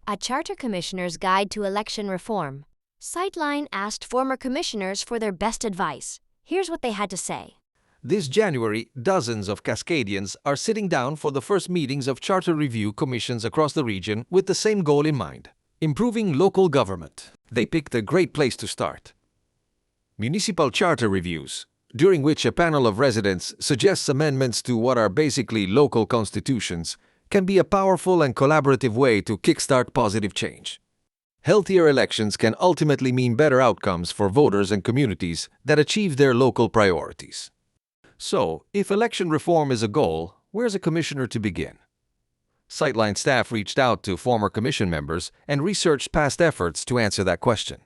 A Charter Commissioner's Guide to Election Reform. Sightline asked former commissioners for their best advice. Here's what they had to say. This January, dozens of Cascadians are sitting down for the first meetings of charter review commissions across the region with the same goal in mind: improving local government. They picked a great place to start. Municipal charter reviews, during which a panel of residents suggests amendments to what are basically local constitutions, can be a powerful and collaborative way to kickstart positive change. Healthier elections can ultimately mean better outcomes for voters and communities that achieve their local priorities. So, if election reform is a goal, where's a commissioner to begin? Sightline staff reached out to former commission members and researched past efforts to answer that question.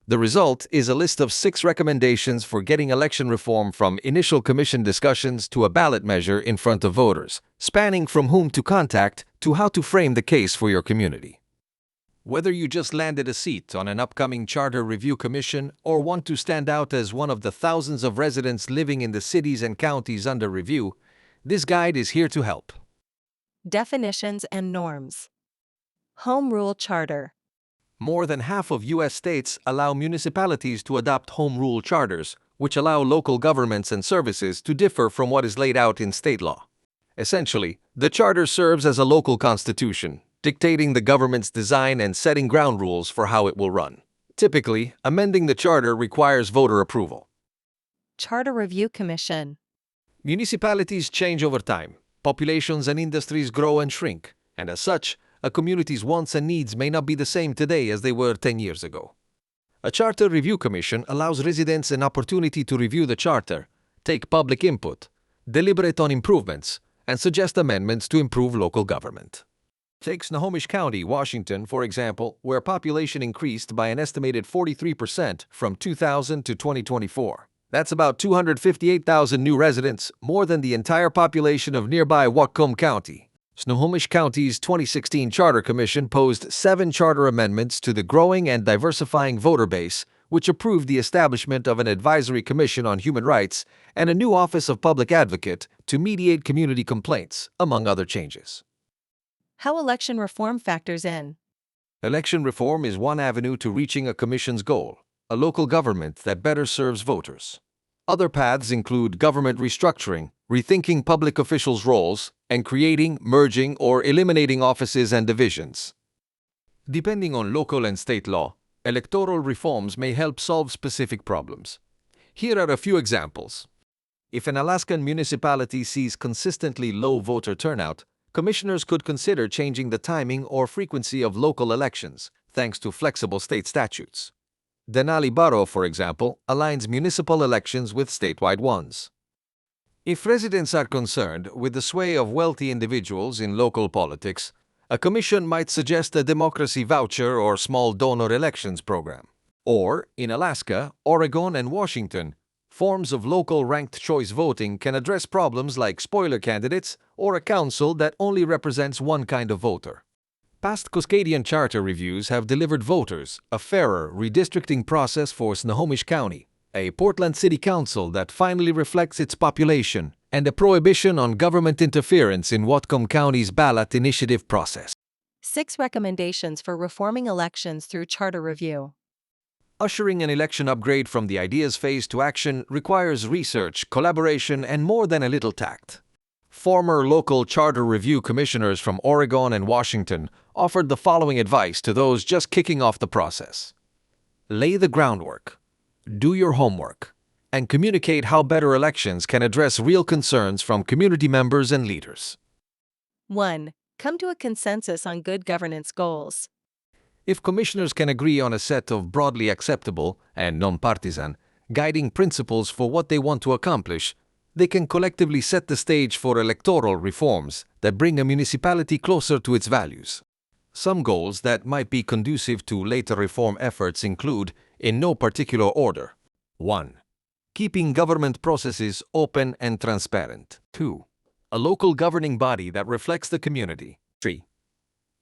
The result is a list of 6 recommendations for getting election reform from initial commission discussions to a ballot measure in front of voters, spanning from whom to contact to how to frame the case for your community. Whether you just landed a seat on an upcoming charter review commission or want to stand out as one of the thousands of residents living in the cities and counties under review, this guide is here to help. Definitions and norms. Home Rule Charter. More than half of U.S. states allow municipalities to adopt home rule charters, which allow local governments and services to differ from what is laid out in state law. Essentially, the charter serves as a local constitution, dictating the government's design and setting ground rules for how it will run. Typically, amending the charter requires voter approval. Charter Review Commission. Municipalities change over time. Populations and industries grow and shrink, and as such, a community's wants and needs may not be the same today as they were 10 years ago. A Charter Review Commission allows residents an opportunity to review the charter, take public input, deliberate on improvements, and suggest amendments to improve local government. Take Snohomish County, Washington, for example, where population increased by an estimated 43% from 2000 to 2024. That's about 258,000 new residents, more than the entire population of nearby Whatcom County. Snohomish County's 2016 Charter Commission posed 7 charter amendments to the growing and diversifying voter base, which approved the establishment of an advisory commission on human rights and a new office of public advocate to mediate community complaints, among other changes. How election reform factors in. Election reform is one avenue to reaching a commission's goal: a local government that better serves voters. Other paths include government restructuring, rethinking public officials' roles, and creating, merging, or eliminating offices and divisions. Depending on local and state law, electoral reforms may help solve specific problems. Here are a few examples. If an Alaskan municipality sees consistently low voter turnout, commissioners could consider changing the timing or frequency of local elections, thanks to flexible state statutes. Denali Borough, for example, aligns municipal elections with statewide ones. If residents are concerned with the sway of wealthy individuals in local politics, a commission might suggest a democracy voucher or small donor elections program. Or, in Alaska, Oregon, and Washington, forms of local ranked choice voting can address problems like spoiler candidates or a council that only represents one kind of voter. Past Cascadian charter reviews have delivered voters a fairer redistricting process for Snohomish County, a Portland City Council that finally reflects its population, and a prohibition on government interference in Whatcom County's ballot initiative process. 6 recommendations for reforming elections through charter review. Ushering an election upgrade from the ideas phase to action requires research, collaboration, and more than a little tact. Former local charter review commissioners from Oregon and Washington offered the following advice to those just kicking off the process. Lay the groundwork, do your homework, and communicate how better elections can address real concerns from community members and leaders. 1. Come to a consensus on good governance goals. If commissioners can agree on a set of broadly acceptable and nonpartisan guiding principles for what they want to accomplish, they can collectively set the stage for electoral reforms that bring a municipality closer to its values. Some goals that might be conducive to later reform efforts include, in no particular order: 1. Keeping government processes open and transparent. 2. A local governing body that reflects the community. 3.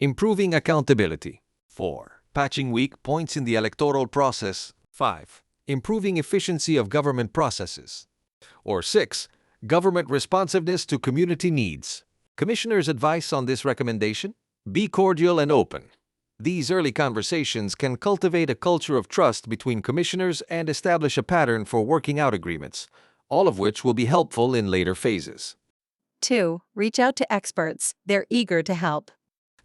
Improving accountability. 4. Patching weak points in the electoral process. 5. Improving efficiency of government processes. Or 6. Government responsiveness to community needs. Commissioner's advice on this recommendation? Be cordial and open. These early conversations can cultivate a culture of trust between commissioners and establish a pattern for working out agreements, all of which will be helpful in later phases. 2. Reach out to experts. They're eager to help.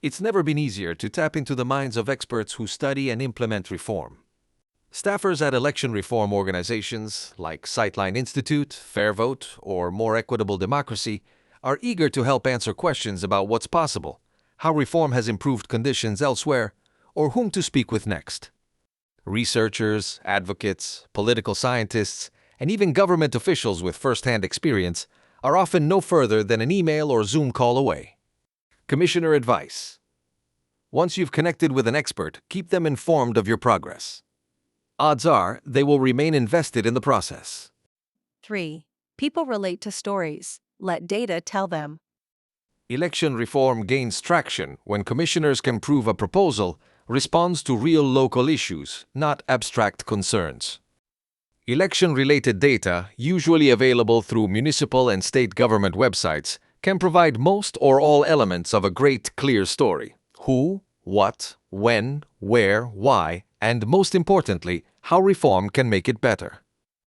It's never been easier to tap into the minds of experts who study and implement reform. Staffers at election reform organizations like Sightline Institute, Fair Vote, or More Equitable Democracy are eager to help answer questions about what's possible, how reform has improved conditions elsewhere, or whom to speak with next. Researchers, advocates, political scientists, and even government officials with first-hand experience are often no further than an email or Zoom call away. Commissioner advice. Once you've connected with an expert, keep them informed of your progress. Odds are they will remain invested in the process. 3. People relate to stories. Let data tell them. Election reform gains traction when commissioners can prove a proposal responds to real local issues, not abstract concerns. Election-related data, usually available through municipal and state government websites, can provide most or all elements of a great, clear story. Who, what, when, where, why, and most importantly, how reform can make it better.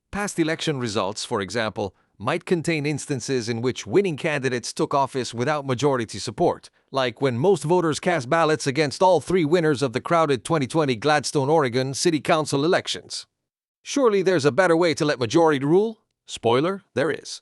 Past election results, for example, might contain instances in which winning candidates took office without majority support, like when most voters cast ballots against all three winners of the crowded 2020 Gladstone, Oregon City Council elections. Surely there's a better way to let majority rule? Spoiler, there is.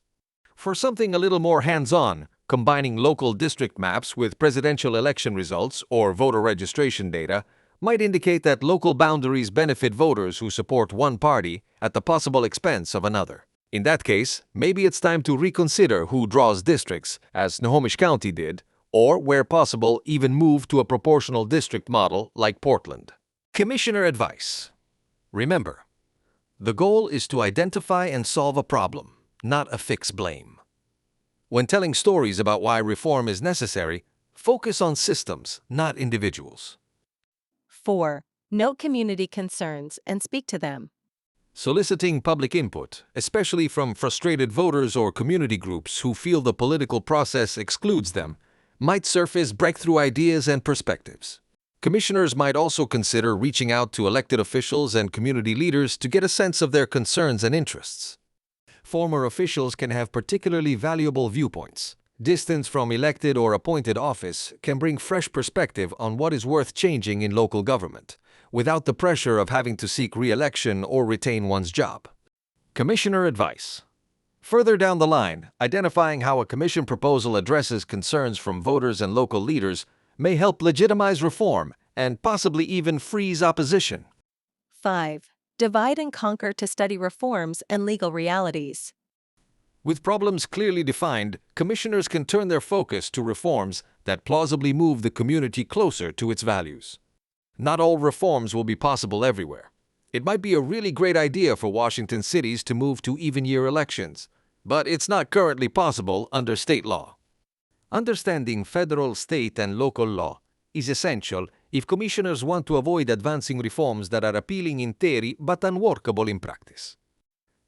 For something a little more hands-on, combining local district maps with presidential election results or voter registration data might indicate that local boundaries benefit voters who support one party at the possible expense of another. In that case, maybe it's time to reconsider who draws districts, as Snohomish County did, or, where possible, even move to a proportional district model like Portland. Commissioner advice. Remember, the goal is to identify and solve a problem, not affix blame. When telling stories about why reform is necessary, focus on systems, not individuals. 4. Note community concerns and speak to them. Soliciting public input, especially from frustrated voters or community groups who feel the political process excludes them, might surface breakthrough ideas and perspectives. Commissioners might also consider reaching out to elected officials and community leaders to get a sense of their concerns and interests. Former officials can have particularly valuable viewpoints. Distance from elected or appointed office can bring fresh perspective on what is worth changing in local government, without the pressure of having to seek re-election or retain one's job. Commissioner advice. Further down the line, identifying how a commission proposal addresses concerns from voters and local leaders may help legitimize reform and possibly even freeze opposition. 5. Divide and conquer to study reforms and legal realities. With problems clearly defined, commissioners can turn their focus to reforms that plausibly move the community closer to its values. Not all reforms will be possible everywhere. It might be a really great idea for Washington cities to move to even-year elections, but it's not currently possible under state law. Understanding federal, state, and local law is essential if commissioners want to avoid advancing reforms that are appealing in theory but unworkable in practice.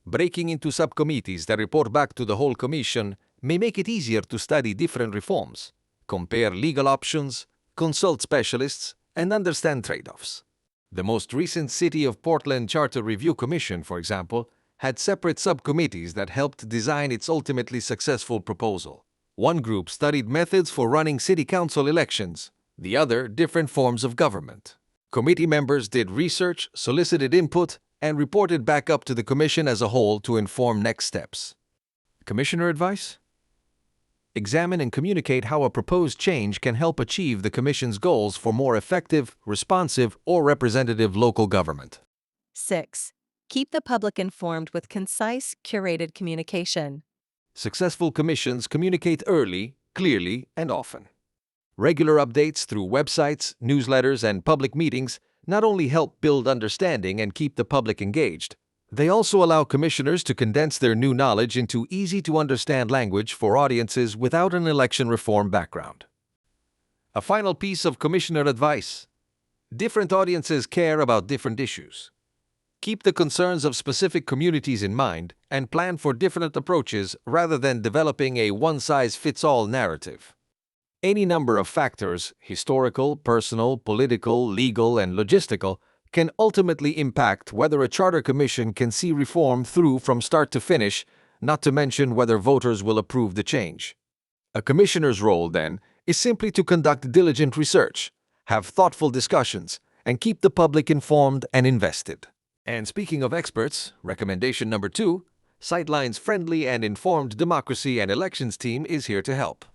Breaking into subcommittees that report back to the whole commission may make it easier to study different reforms, compare legal options, consult specialists, and understand trade-offs. The most recent City of Portland Charter Review Commission, for example, had separate subcommittees that helped design its ultimately successful proposal. One group studied methods for running city council elections, the other different forms of government. Committee members did research, solicited input, and reported back up to the commission as a whole to inform next steps. Commissioner advice? Examine and communicate how a proposed change can help achieve the commission's goals for more effective, responsive, or representative local government. 6. Keep the public informed with concise, curated communication. Successful commissions communicate early, clearly, and often. Regular updates through websites, newsletters, and public meetings not only help build understanding and keep the public engaged, they also allow commissioners to condense their new knowledge into easy-to-understand language for audiences without an election reform background. A final piece of commissioner advice. Different audiences care about different issues. Keep the concerns of specific communities in mind and plan for different approaches rather than developing a one-size-fits-all narrative. Any number of factors, historical, personal, political, legal, and logistical, can ultimately impact whether a charter commission can see reform through from start to finish, not to mention whether voters will approve the change. A commissioner's role, then, is simply to conduct diligent research, have thoughtful discussions, and keep the public informed and invested. And speaking of experts, recommendation number 2, Sightline's friendly and informed democracy and elections team is here to help.